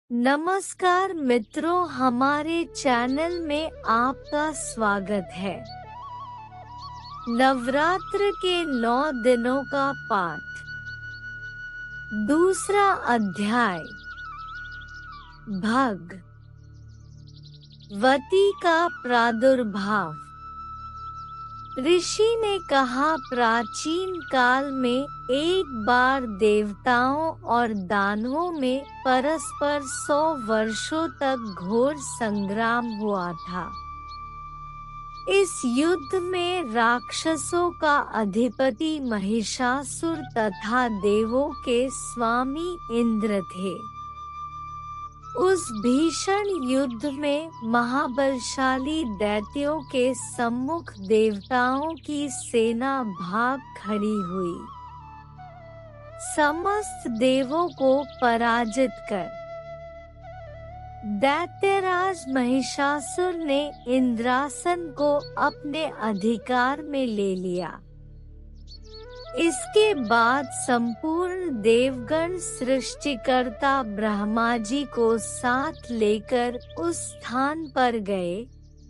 नमस्कार मित्रों, हमारे चैनल में आपका स्वागत है। नवरात्र के 9 दिनों का पाठ, दूसरा अध्याय, भगवती का प्रादुर्भाव। ऋषि ने कहा, प्राचीन काल में एक बार देवताओं और दानवों में परस्पर 100 वर्षों तक घोर संग्राम हुआ था। इस युद्ध में राक्षसों का अधिपति महिषासुर तथा देवों के स्वामी इंद्र थे। उस भीषण युद्ध में महाबलशाली दैत्यों के सम्मुख देवताओं की सेना भाग खड़ी हुई। समस्त देवों को पराजित कर दैत्यराज महिषासुर ने इंद्रासन को अपने अधिकार में ले लिया। इसके बाद संपूर्ण देवगण सृष्टिकर्ता ब्रह्मा जी को साथ लेकर उस स्थान पर गए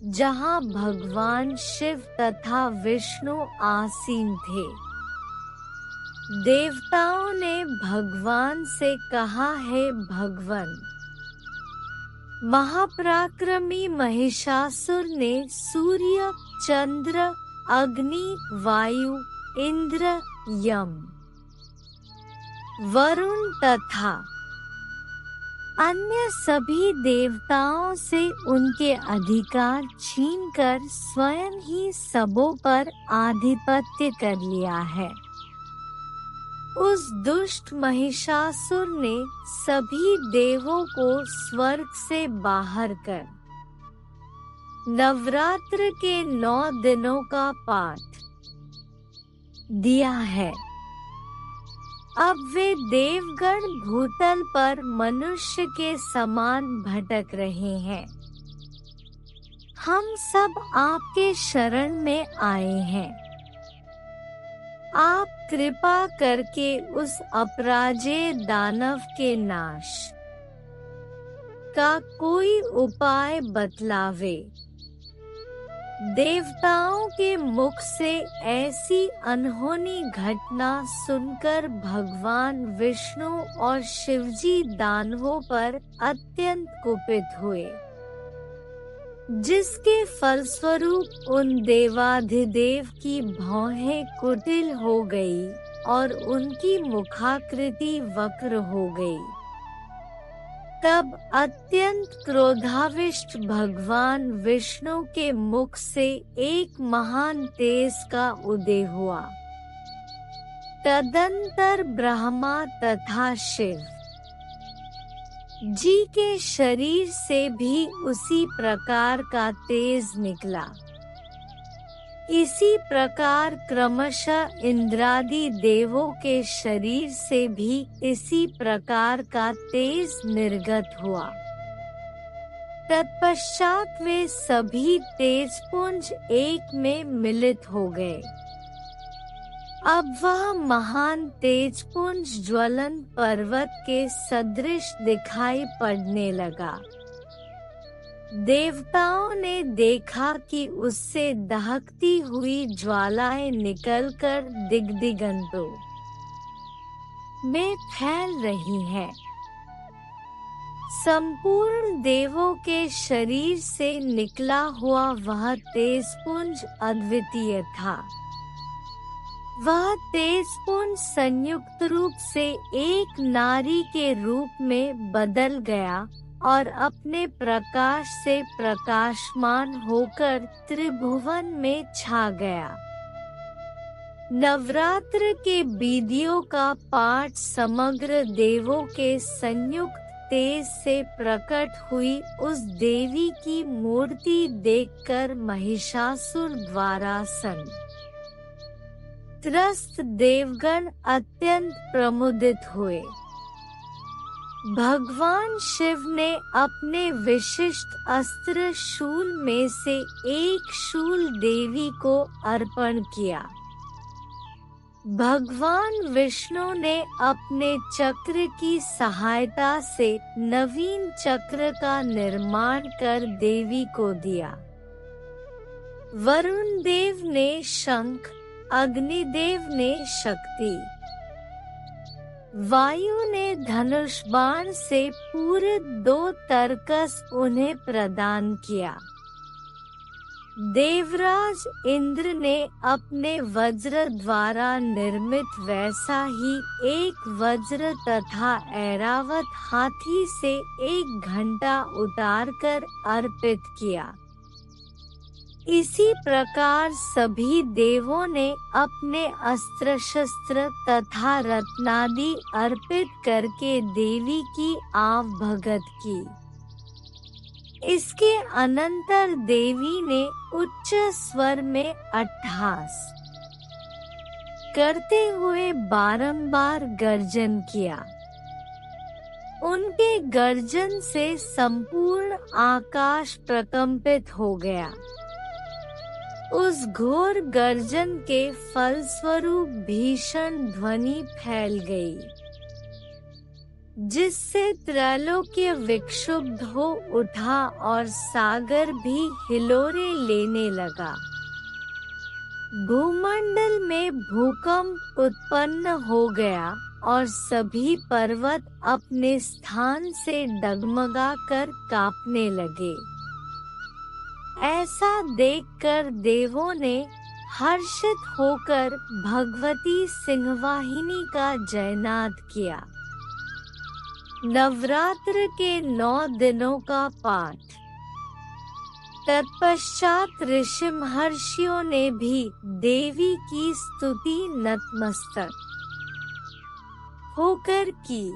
जहां भगवान शिव तथा विष्णु आसीन थे। देवताओं ने भगवान से कहा, हे भगवान, महापराक्रमी महिषासुर ने सूर्य, चंद्र, अग्नि, वायु, इंद्र, यम, वरुण तथा अन्य सभी देवताओं से उनके अधिकार छीनकर स्वयं ही सबों पर आधिपत्य कर लिया है। उस दुष्ट महिषासुर ने सभी देवों को स्वर्ग से बाहर कर नवरात्र के 9 दिनों का पाठ दिया है। अब वे देवगण भूतल पर मनुष्य के समान भटक रहे हैं। हम सब आपके शरण में आए हैं। आप कृपा करके उस अपराजेय दानव के नाश का कोई उपाय बतलावे। देवताओं के मुख से ऐसी अनहोनी घटना सुनकर भगवान विष्णु और शिवजी दानवों पर अत्यंत कुपित हुए, जिसके फलस्वरूप उन देवाधिदेव की भौहें कुटिल हो गई और उनकी मुखाकृति वक्र हो गई। तब अत्यंत क्रोधाविष्ट भगवान विष्णु के मुख से एक महान तेज का उदय हुआ। तदंतर ब्रह्मा तथा शिव जी के शरीर से भी उसी प्रकार का तेज निकला। इसी प्रकार क्रमशः इंद्रादि देवों के शरीर से भी इसी प्रकार का तेज निर्गत हुआ। तत्पश्चात वे सभी तेजपुंज एक में मिलित हो गए। अब वह महान तेजपुंज ज्वलन पर्वत के सदृश दिखाई पड़ने लगा। देवताओं ने देखा कि उससे दहकती हुई ज्वालाएं निकलकर दिग्दिगंतों में फैल रही हैं। संपूर्ण देवों के शरीर से निकला हुआ वह तेजपुंज अद्वितीय था। वह तेजपुंज संयुक्त रूप से एक नारी के रूप में बदल गया और अपने प्रकाश से प्रकाशमान होकर त्रिभुवन में छा गया। नवरात्र के विधियों का पाठ समग्र देवों के संयुक्त तेज से प्रकट हुई उस देवी की मूर्ति देखकर महिषासुर द्वारा त्रस्त देवगण अत्यंत प्रमुदित हुए। भगवान शिव ने अपने विशिष्ट अस्त्र शूल में से एक शूल देवी को अर्पण किया। भगवान विष्णु ने अपने चक्र की सहायता से नवीन चक्र का निर्माण कर देवी को दिया। वरुण देव ने शंख, अग्निदेव ने शक्ति, वायु ने धनुष बाण से पूरे 2 तरकस उन्हें प्रदान किया। देवराज इंद्र ने अपने वज्र द्वारा निर्मित वैसा ही एक वज्र तथा ऐरावत हाथी से 1 घंटा उतारकर अर्पित किया। इसी प्रकार सभी देवों ने अपने अस्त्र शस्त्र तथा रत्नादि अर्पित करके देवी की आवभगत की। इसके अनंतर देवी ने उच्च स्वर में अट्टहास करते हुए बारंबार गर्जन किया। उनके गर्जन से संपूर्ण आकाश प्रकंपित हो गया। उस घोर गर्जन के फलस्वरूप भीषण ध्वनि फैल गई, जिससे त्रैलोक्य विक्षुब्ध हो उठा और सागर भी हिलोरे लेने लगा। भूमंडल में भूकंप उत्पन्न हो गया और सभी पर्वत अपने स्थान से डगमगा कर कांपने लगे। ऐसा देखकर देवों ने हर्षित होकर भगवती सिंहवाहिनी का जयनाद किया। नवरात्र के 9 दिनों का पाठ। तत्पश्चात ऋषि महर्षियों ने भी देवी की स्तुति नतमस्तक होकर की।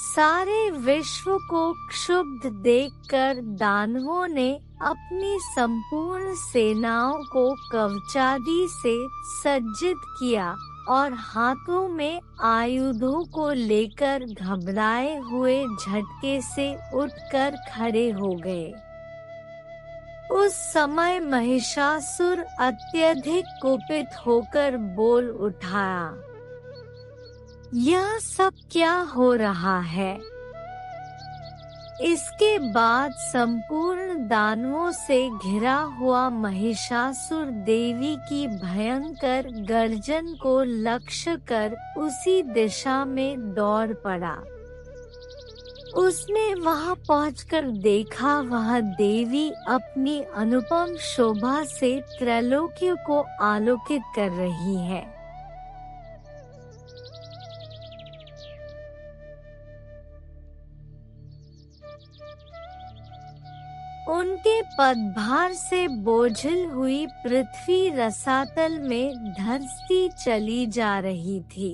सारे विश्व को क्षुब्ध देखकर दानवों ने अपनी संपूर्ण सेनाओं को कवचादि से सज्जित किया और हाथों में आयुधों को लेकर घबराए हुए झटके से उठकर खड़े हो गए। उस समय महिषासुर अत्यधिक कुपित होकर बोल उठा, यह सब क्या हो रहा है? इसके बाद संपूर्ण दानवों से घिरा हुआ महिषासुर देवी की भयंकर गर्जन को लक्ष्य कर उसी दिशा में दौड़ पड़ा। उसने वहां पहुंचकर देखा वह देवी अपनी अनुपम शोभा से त्रैलोक्य को आलोकित कर रही है। उनके पदभार से बोझिल हुई पृथ्वी रसातल में धंसती चली जा रही थी।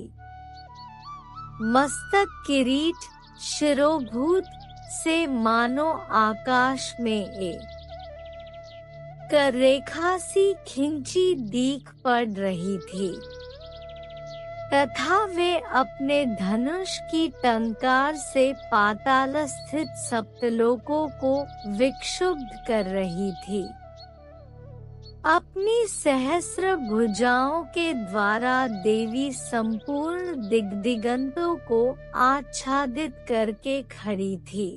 मस्तक किरीट शिरोभूत से मानो आकाश में एक रेखा सी खिंची दीख पड़ रही थी तथा वे अपने धनुष की टंकार से पाताल स्थित सप्तलोकों को विक्षुब्ध कर रही थी। अपनी सहस्र भुजाओं के द्वारा देवी संपूर्ण दिग्दिगंतों को आच्छादित करके खड़ी थी।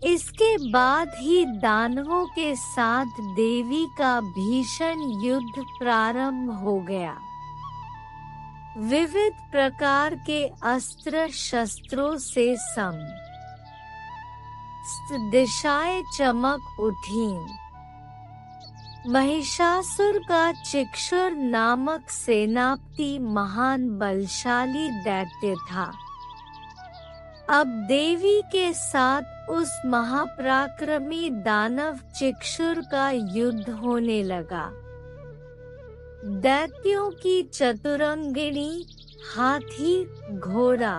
इसके बाद ही दानवों के साथ देवी का भीषण युद्ध प्रारंभ हो गया। विविध प्रकार के अस्त्र शस्त्रों से दिशाएं चमक उठीं। महिषासुर का चिक्षुर नामक सेनापति महान बलशाली दैत्य था। अब देवी के साथ उस महापराक्रमी दानव चिक्षुर का युद्ध होने लगा। दैत्यों की चतुरंगिणी हाथी, घोड़ा,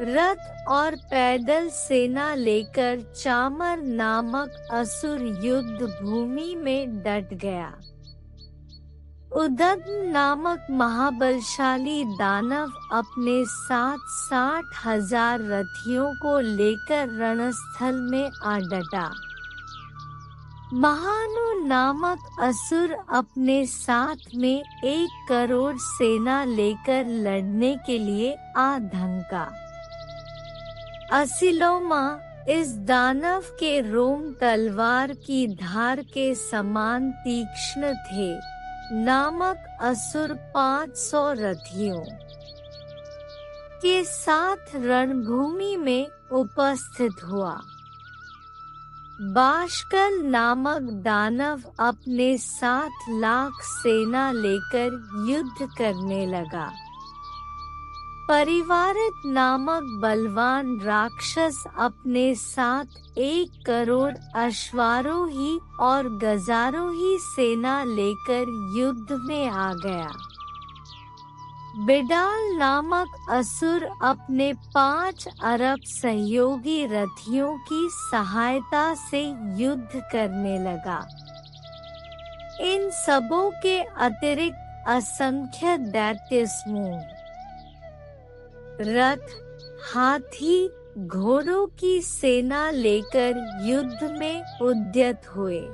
रथ और पैदल सेना लेकर चामर नामक असुर युद्ध भूमि में डट गया। उदग्न नामक महाबलशाली दानव अपने साथ 60,000 रथियों को लेकर रणस्थल में आ डटा। महानु नामक असुर अपने साथ में 1 करोड़ सेना लेकर लड़ने के लिए आ धमका। असिलोमा, इस दानव के रोम तलवार की धार के समान तीक्ष्ण थे, नामक असुर 500 रथियों के साथ रणभूमि में उपस्थित हुआ। बाशकल नामक दानव अपने 7 लाख सेना लेकर युद्ध करने लगा। परिवारित नामक बलवान राक्षस अपने साथ 1 करोड़ अश्वारोही और गजारोही सेना लेकर युद्ध में आ गया। बिडाल नामक असुर अपने 5 अरब सहयोगी रथियों की सहायता से युद्ध करने लगा। इन सबों के अतिरिक्त असंख्य दैत्य समूह, रथ, हाथी, घोड़ों की सेना लेकर युद्ध में उद्यत हुए।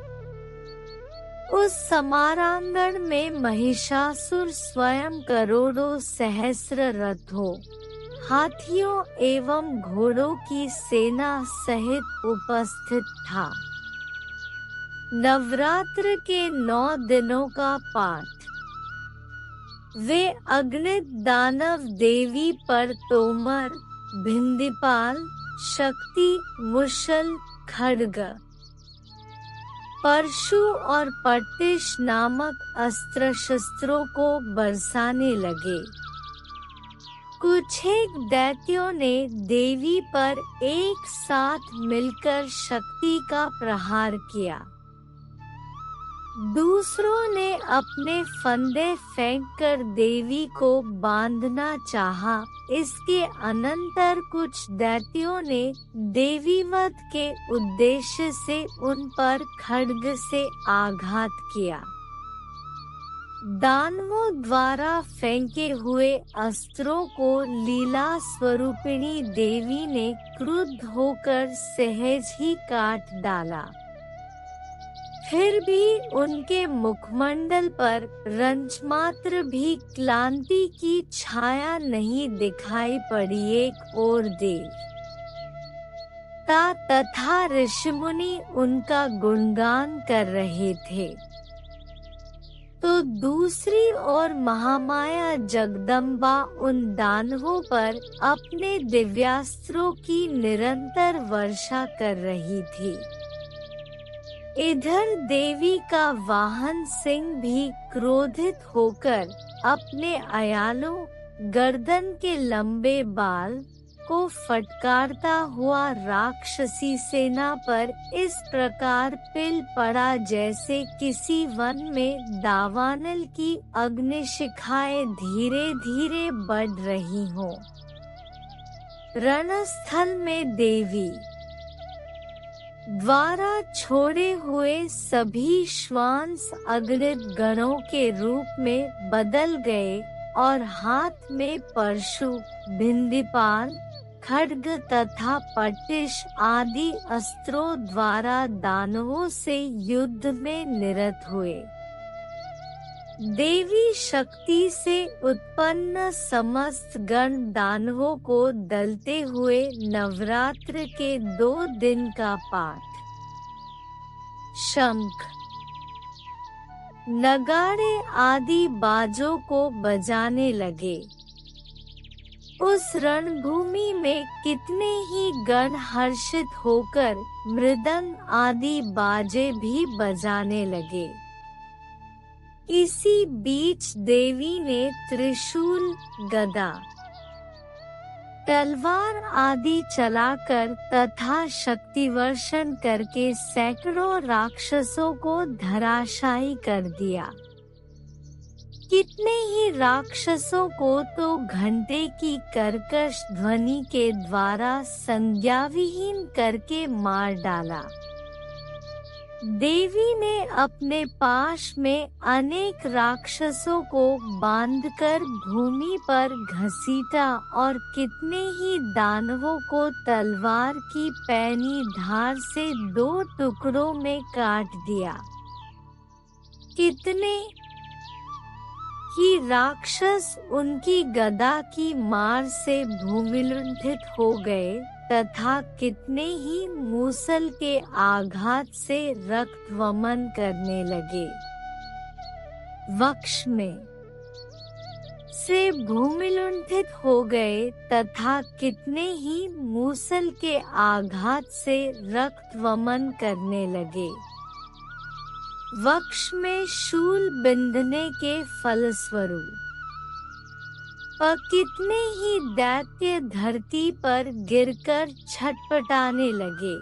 उस समारांगण में महिषासुर स्वयं करोड़ों सहस्र रथों, हाथियों एवं घोड़ों की सेना सहित उपस्थित था। नवरात्र के 9 दिनों का पाठ। वे अगणित दानव देवी पर तोमर, भिंदीपाल, शक्ति, मुशल, खड्ग, परशु और पट्टिश नामक अस्त्र शस्त्रों को बरसाने लगे। कुछ एक दैत्यों ने देवी पर एक साथ मिलकर शक्ति का प्रहार किया। दूसरों ने अपने फंदे फेंककर देवी को बांधना चाहा। इसके अनंतर कुछ दैत्यों ने देवीवध के उद्देश्य से उन पर खड्ग से आघात किया। दानवों द्वारा फेंके हुए अस्त्रों को लीला स्वरूपिणी देवी ने क्रुद्ध होकर सहज ही काट डाला। फिर भी उनके मुखमंडल पर रंचमात्र भी क्लांति की छाया नहीं दिखाई पड़ी। एक और देवता तथा ऋषिमुनि उनका गुणगान कर रहे थे, तो दूसरी ओर महामाया जगदम्बा उन दानवों पर अपने दिव्यास्त्रों की निरंतर वर्षा कर रही थी। इधर देवी का वाहन सिंह भी क्रोधित होकर अपने अयालों, गर्दन के लंबे बाल को फटकारता हुआ राक्षसी सेना पर इस प्रकार पिल पड़ा जैसे किसी वन में दावानल की अग्निशिखाएं धीरे धीरे बढ़ रही हों। रणस्थल में देवी द्वारा छोड़े हुए सभी श्वांस अगणित गणों के रूप में बदल गए और हाथ में परशु, भिंदीपाल, खड्ग तथा पट्टिश आदि अस्त्रों द्वारा दानवों से युद्ध में निरत हुए। देवी शक्ति से उत्पन्न समस्त गण दानवों को दलते हुए नवरात्र के 2 दिन का पाठ। शंख, नगाड़े आदि बाजों को बजाने लगे। उस रणभूमि में कितने ही गण हर्षित होकर मृदंग आदि बाजे भी बजाने लगे। इसी बीच देवी ने त्रिशूल, गदा, तलवार आदि चलाकर तथा शक्तिवर्षण करके सैकड़ों राक्षसों को धराशायी कर दिया। कितने ही राक्षसों को तो घंटे की कर्कश ध्वनि के द्वारा संज्ञाविहीन करके मार डाला। देवी ने अपने पाश में अनेक राक्षसों को बांधकर भूमि पर घसीटा और कितने ही दानवों को तलवार की पैनी धार से 2 टुकड़ों में काट दिया। कितने ही राक्षस उनकी गदा की मार से भूमिलुंठित हो गए तथा कितने ही मूसल के आघात से रक्तवमन करने लगे। वक्ष में से भूमिलुंठित हो गए तथा कितने ही मूसल के आघात से रक्तवमन करने लगे। वक्ष में शूल बिंधने के फलस्वरूप कितने ही दैत्य धरती पर गिरकर छटपटाने लगे।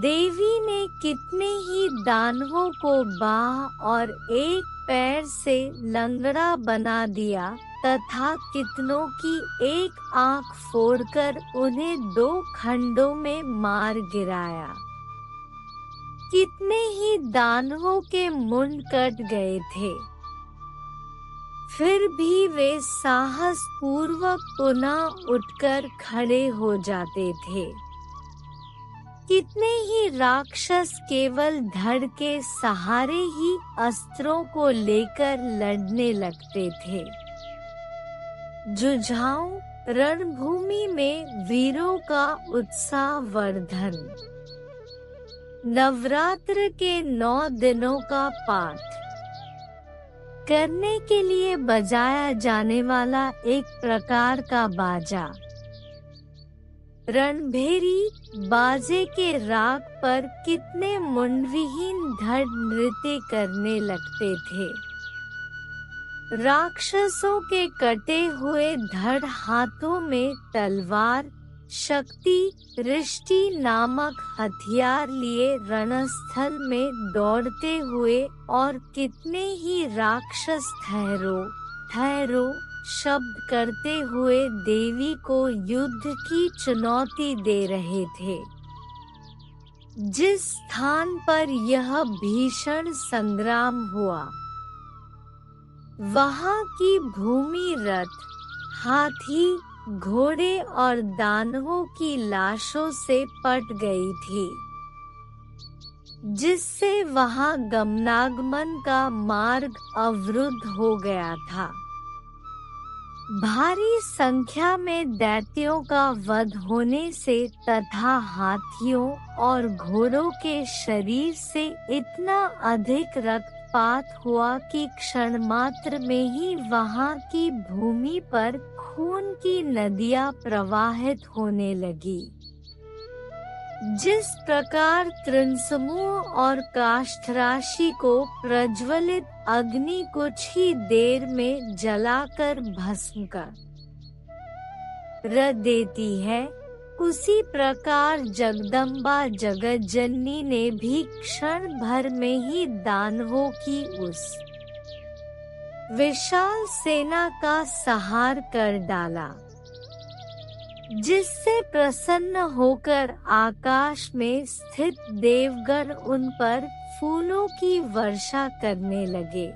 देवी ने कितने ही दानवों को बाह और एक पैर से लंगड़ा बना दिया तथा कितनों की एक आंख फोड़कर उन्हें 2 खंडों में मार गिराया। कितने ही दानवों के मुंड कट गए थे, फिर भी वे साहस पूर्वक पुनः उठकर खड़े हो जाते थे। कितने ही राक्षस केवल धड़ के सहारे ही अस्त्रों को लेकर लड़ने लगते थे। जुझाऊ रणभूमि में वीरों का उत्साह वर्धन। नवरात्र के 9 दिनों का पाठ करने के लिए बजाया जाने वाला एक प्रकार का बाजा। रणभेरी बाजे के राग पर कितने मुंडविहीन धड़ नृत्य करने लगते थे। राक्षसों के कटे हुए धड़ हाथों में तलवार, शक्ति, रिष्टि नामक हथियार लिए रणस्थल में दौड़ते हुए और कितने ही राक्षस ठहरो ठहरो शब्द करते हुए देवी को युद्ध की चुनौती दे रहे थे। जिस स्थान पर यह भीषण संग्राम हुआ, वहां की भूमि रथ, हाथी, घोड़े और दानवों की लाशों से पट गई थी, जिससे वहां गमनागमन का मार्ग अवरुद्ध हो गया था। भारी संख्या में दैत्यों का वध होने से तथा हाथियों और घोड़ों के शरीर से इतना अधिक रक्तपात हुआ कि क्षण मात्र में ही वहां की भूमि पर खून की नदियां प्रवाहित होने लगी। जिस प्रकार तृणसमूह और काष्ठराशि को प्रज्वलित अग्नि कुछ ही देर में जलाकर भस्म कर देती है, उसी प्रकार जगदम्बा जगतजननी ने भी क्षण भर में ही दानवों की उस विशाल सेना का संहार कर डाला, जिससे प्रसन्न होकर आकाश में स्थित देवगण उन पर फूलों की वर्षा करने लगे।